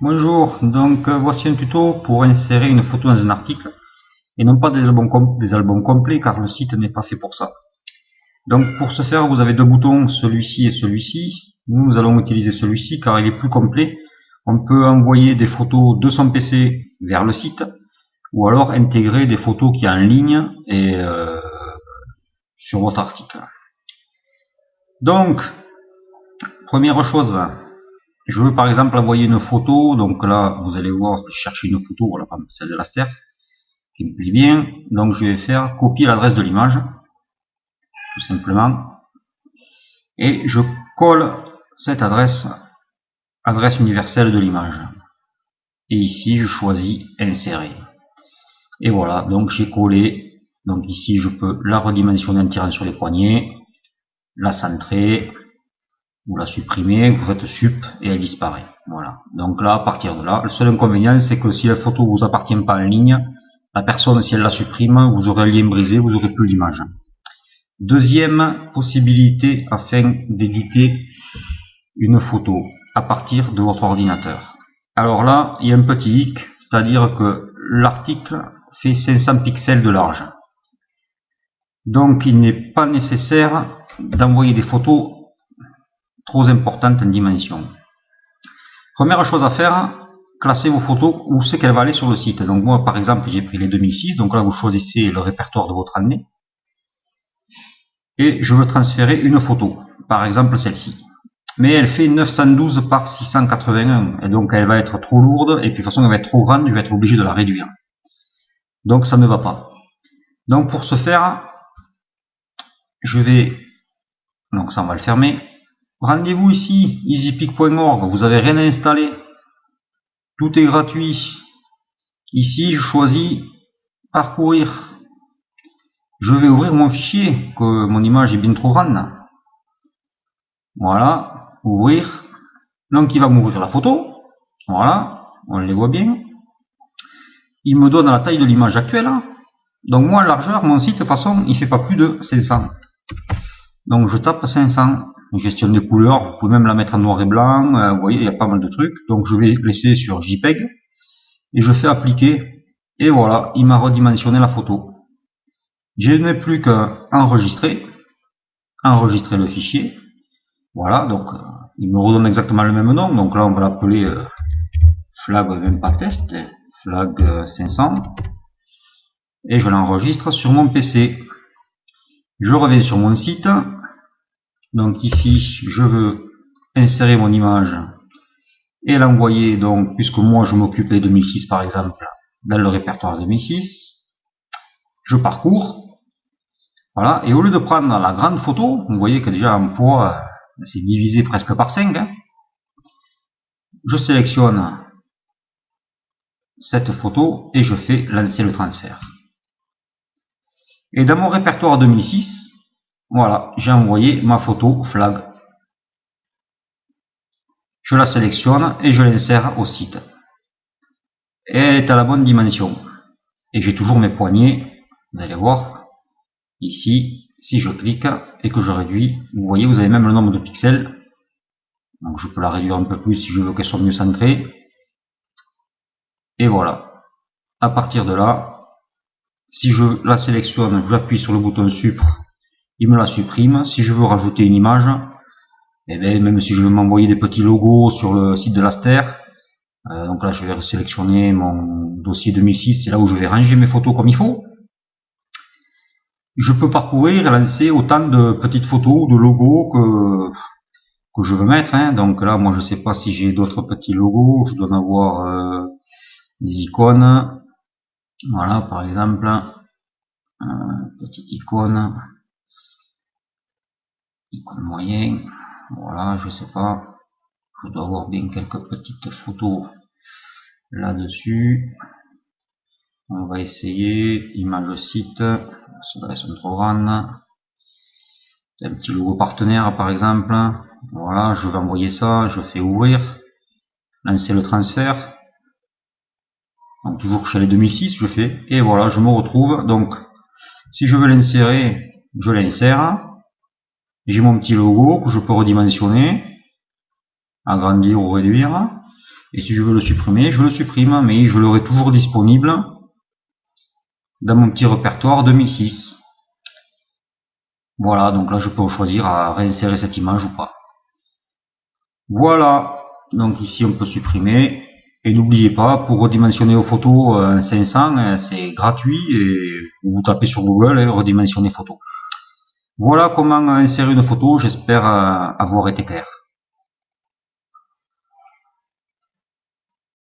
Bonjour, donc voici un tuto pour insérer une photo dans un article et non pas des albums complets car le site n'est pas fait pour ça. Donc pour ce faire vous avez deux boutons, celui-ci et celui-ci. Nous allons utiliser celui-ci car il est plus complet. On peut envoyer des photos de son PC vers le site ou alors intégrer des photos qui sont en ligne et sur votre article. Donc première chose, je veux par exemple envoyer une photo, donc là vous allez voir, je cherche une photo, voilà, celle de la Steph, qui me plaît bien, donc je vais faire copier l'adresse de l'image, tout simplement, et je colle cette adresse universelle de l'image, et ici je choisis insérer, et voilà, donc j'ai collé, donc ici je peux la redimensionner en tirant sur les poignets, la centrer, vous la supprimez, vous faites sup et elle disparaît. Voilà. Donc là, à partir de là, le seul inconvénient, c'est que si la photo vous appartient pas en ligne, la personne, si elle la supprime, vous aurez un lien brisé, vous aurez plus l'image. Deuxième possibilité afin d'éditer une photo à partir de votre ordinateur. Alors là, il y a un petit hic, c'est-à-dire que l'article fait 500 pixels de large. Donc il n'est pas nécessaire d'envoyer des photos trop importante en dimension. Première chose à faire, classer vos photos où c'est qu'elles vont aller sur le site. Donc moi par exemple j'ai pris les 2006, donc là vous choisissez le répertoire de votre année et je veux transférer une photo, par exemple celle-ci. Mais elle fait 912 par 681 et donc elle va être trop lourde et puis de toute façon elle va être trop grande, je vais être obligé de la réduire. Donc ça ne va pas. Donc pour ce faire, je vais, donc ça on va le fermer. Rendez-vous ici, easypic.org, vous n'avez rien à installer, tout est gratuit. Ici, je choisis parcourir. Je vais ouvrir mon fichier, que mon image est bien trop grande. Voilà, ouvrir. Donc il va m'ouvrir la photo. Voilà, on les voit bien. Il me donne la taille de l'image actuelle. Donc moi, en largeur, mon site, de toute façon, il ne fait pas plus de 500. Donc je tape 500. Gestion des couleurs, vous pouvez même la mettre en noir et blanc, vous voyez, il y a pas mal de trucs. Donc je vais laisser sur JPEG et je fais appliquer et voilà, il m'a redimensionné la photo. Je n'ai plus qu'à enregistrer le fichier. Voilà, donc il me redonne exactement le même nom. Donc là on va l'appeler flag même pas test, flag 500 et je l'enregistre sur mon PC. Je reviens sur mon site. Donc ici, je veux insérer mon image et l'envoyer, donc, puisque moi je m'occupe des 2006 par exemple, dans le répertoire 2006. Je parcours. Voilà, et au lieu de prendre la grande photo, vous voyez que déjà en poids, c'est divisé presque par 5. Je sélectionne cette photo et je fais lancer le transfert. Et dans mon répertoire 2006, voilà, j'ai envoyé ma photo flag. Je la sélectionne et je l'insère au site. Et elle est à la bonne dimension. Et j'ai toujours mes poignets, vous allez voir, ici, si je clique et que je réduis, vous voyez, vous avez même le nombre de pixels. Donc je peux la réduire un peu plus si je veux qu'elle soit mieux centrée. Et voilà. À partir de là, si je la sélectionne, j'appuie sur le bouton Supr, il me la supprime. Si je veux rajouter une image, et bien, même si je veux m'envoyer des petits logos sur le site de l'Aster, donc là je vais sélectionner mon dossier 2006, c'est là où je vais ranger mes photos comme il faut. Je peux parcourir et lancer autant de petites photos, de logos que je veux mettre. Donc là, moi je sais pas si j'ai d'autres petits logos, je dois en avoir des icônes. Voilà, par exemple, petite icône moyen. Voilà, je sais pas, je dois avoir bien quelques petites photos là-dessus. On va essayer, image site, celles-là sont trop grandes. Un petit logo partenaire par exemple. Voilà, je vais envoyer ça, je fais ouvrir, lancer le transfert. Donc toujours chez les 2006, je fais, et voilà, je me retrouve. Donc, si je veux l'insérer, je l'insère. J'ai mon petit logo que je peux redimensionner, agrandir ou réduire. Et si je veux le supprimer, je le supprime, mais je l'aurai toujours disponible dans mon petit répertoire 2006. Voilà, donc là je peux choisir à réinsérer cette image ou pas. Voilà, donc ici on peut supprimer. Et n'oubliez pas, pour redimensionner vos photos en 500, c'est gratuit et vous tapez sur Google redimensionner photos. Voilà comment insérer une photo, j'espère avoir été clair.